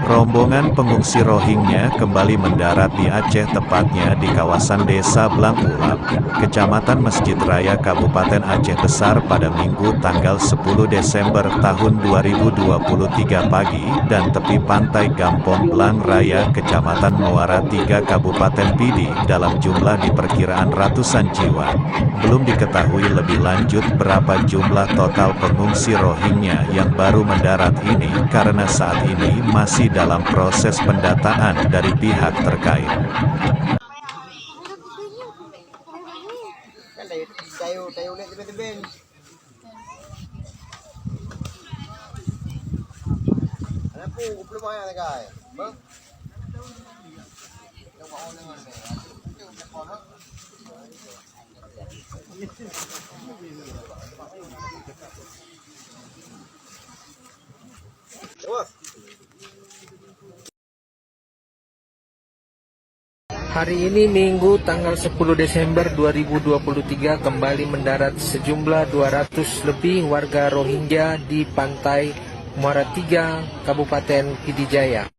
Rombongan pengungsi Rohingya kembali mendarat di Aceh, tepatnya di kawasan Desa Blangulap, Kecamatan Masjid Raya Kabupaten Aceh Besar pada Minggu tanggal 10 Desember tahun 2023 pagi dan tepi pantai Gampong Blang Raya Kecamatan Muara 3 Kabupaten Pidi dalam jumlah diperkiraan ratusan jiwa. Belum diketahui lebih lanjut berapa jumlah total pengungsi Rohingya yang baru mendarat ini karena saat ini masih dalam proses pendataan dari pihak terkait. Hari ini Minggu tanggal 10 Desember 2023 kembali mendarat sejumlah 200 lebih warga Rohingya di pantai Muara 3 Kabupaten Pidijaya.